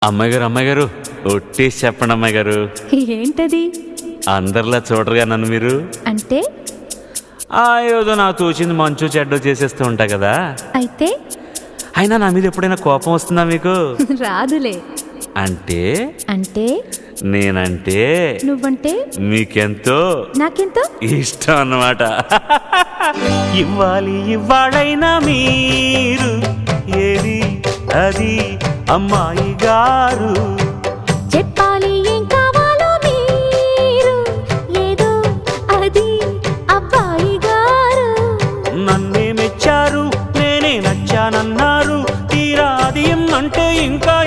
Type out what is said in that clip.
అమ్మాయి గారు ఒట్టేసి చెప్పండి అమ్మాయి గారు. ఏంటది? అందరిలా చూడరుగా నన్ను మీరు. అంటే ఏదో నాకు తోచింది మంచు చెడ్డో చేసేస్తూ ఉంటా కదా. అయితే అయినా నా మీద ఎప్పుడైనా కోపం వస్తుందా మీకు? రాదులే. అంటే అంటే నేనంటే నువ్వంటే మీకెంతో నాకెంతో ఇష్టం అన్నమాట. ఇవ్వాలైనా మీరు ఏది అది అమ్మాయి గారు. చెప్పాలి ఏం కావాలో మీరు ఏదో అది అబ్బాయి గారు. నన్నే మెచ్చారు, నేనే నచ్చానన్నారు. తీరా అది అంటే ఇంకా